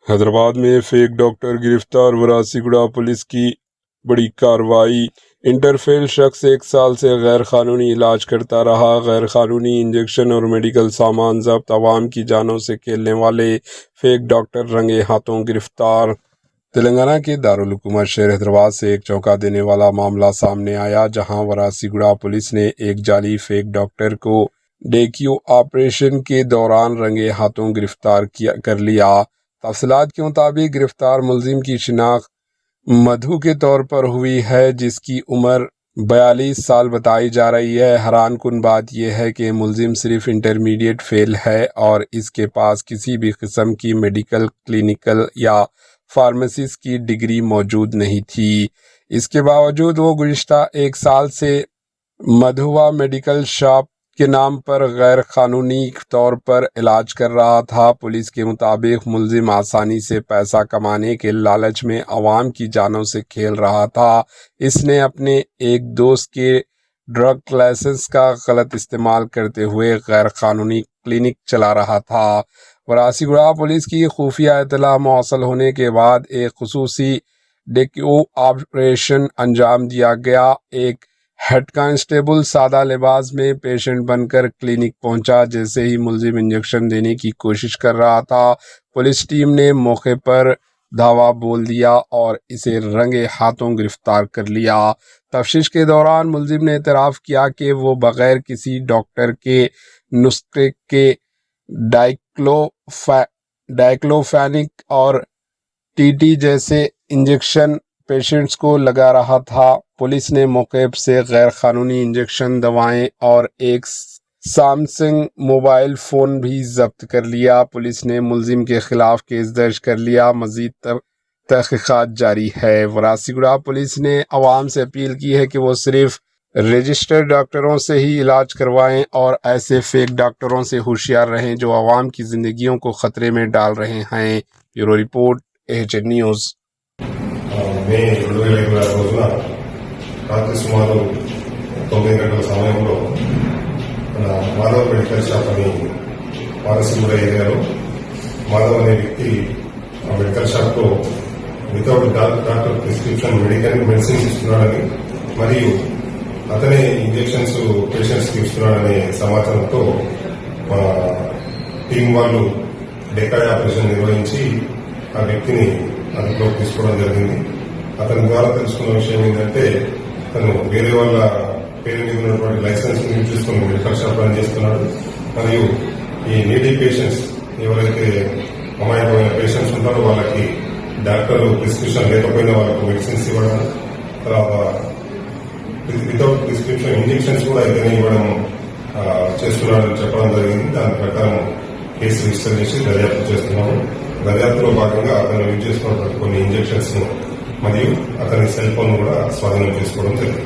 حیدرآباد میں fake doctor گرفتار، وراثیگوڑہ police کی بڑی کارروائی۔ انٹرفیل شخص 1 سال سے غیر قانونی علاج کرتا رہا، غیر قانونی انجیکشن اور میڈیکل سامان ضبط، عوام کی جانوں سے کھیلنے والے فیک ڈاکٹر رنگے ہاتھوں گرفتار۔ تلنگانہ کے دارالحکومت شہر حیدرآباد سے ایک چونکا دینے والا معاملہ سامنے آیا، جہاں وراثیگوڑہ پولیس نے ایک جعلی فیک ڈاکٹر کو ڈیکیو آپریشن کے دوران رنگے ہاتھوں گرفتار کر لیا۔ تفصیلات کے مطابق گرفتار ملزم کی شناخت مدھو کے طور پر ہوئی ہے، جس کی عمر 42 سال بتائی جا رہی ہے۔ حیران کن بات یہ ہے کہ ملزم صرف انٹرمیڈیٹ فیل ہے اور اس کے پاس کسی بھی قسم کی میڈیکل، کلینیکل یا فارمیسسٹ کی ڈگری موجود نہیں تھی۔ اس کے باوجود وہ گزشتہ 1 سال سے مدھوا میڈیکل شاپ کے نام پر غیر قانونی طور پر علاج کر رہا تھا۔ پولیس کے مطابق ملزم آسانی سے پیسہ کمانے کے لالچ میں عوام کی جانوں سے کھیل رہا تھا۔ اس نے اپنے ایک دوست کے ڈرگ لائسنس کا غلط استعمال کرتے ہوئے غیر قانونی کلینک چلا رہا تھا۔ وراثیگوڑہ پولیس کی خفیہ اطلاع موصول ہونے کے بعد ایک خصوصی ڈیکیو آپریشن انجام دیا گیا۔ ایک ہیڈ کانسٹیبل سادہ لباس میں پیشنٹ بن کر کلینک پہنچا۔ جیسے ہی ملزم انجیکشن دینے کی کوشش کر رہا تھا، پولیس ٹیم نے موقع پر دھاوا بول دیا اور اسے رنگے ہاتھوں گرفتار کر لیا۔ تفتیش کے دوران ملزم نے اعتراف کیا کہ وہ بغیر کسی ڈاکٹر کے نسخے کے ڈائکلوفینک اور ٹی ٹی جیسے انجیکشن پیشنٹس کو لگا رہا تھا۔ پولیس نے موقع سے غیر قانونی انجیکشن دوائیں اور ایک سامسنگ موبائل فون بھی ضبط کر لیا۔ پولیس نے ملزم کے خلاف کیس درج کر لیا۔ مزید تحقیقات جاری ہے۔ وراثیگوڑہ پولیس نے عوام سے اپیل کی ہے کہ وہ صرف رجسٹرڈ ڈاکٹروں سے ہی علاج کروائیں اور ایسے فیک ڈاکٹروں سے ہوشیار رہیں جو عوام کی زندگیوں کو خطرے میں ڈال رہے ہیں۔ Bureau report AHN news. May 2025 రోజున రాత్రి సుమారు 9 గంటల సమయంలో మన మాధవ్ మెడికల్ షాప్ అని వారసిగూడ ఏరియాలో మాధవ్ అనే వ్యక్తి ఆ మెడికల్ షాప్లో వితౌట్ డాక్టర్ ప్రిస్క్రిప్షన్ మెడిసిన్స్ ఇస్తున్నాడని మరియు అతనే ఇంజెక్షన్స్ పేషెంట్స్కి ఇస్తున్నాడనే సమాచారంతో మా టీం వాళ్ళు డెకాయ్ ఆపరేషన్ నిర్వహించి ఆ వ్యక్తిని అదుపులోకి తీసుకోవడం జరిగింది। అతని ద్వారా తెలుసుకున్న విషయం ఏంటంటే తను వేరే వాళ్ళ పేరు మీద ఉన్నటువంటి లైసెన్స్ యూజ్ చేసుకుని మెడికల్ షాప్ రన్ చేస్తున్నాడు మరియు ఈ నీడీ పేషెంట్స్ ఎవరైతే అమాయకమైన పేషెంట్స్ ఉంటారో వాళ్ళకి డాక్టర్ ప్రిస్క్రిప్షన్ లేకపోయినా వాళ్ళకు మెడిసిన్స్ ఇవ్వడం, తర్వాత వితౌట్ ప్రిస్క్రిప్షన్ ఇంజెక్షన్స్ కూడా అయితే ఇవ్వడం చేస్తున్నాడని చెప్పడం జరిగింది। దాని ప్రకారం కేసు రిజిస్టర్ చేసి దర్యాప్తు చేస్తున్నాము। దర్యాప్తులో భాగంగా అతను యూజ్ చేసుకున్నటువంటి కొన్ని ఇంజెక్షన్స్ మరియు అతని సెల్ ఫోన్ కూడా స్వాధీనం చేసుకోవడం జరిగింది।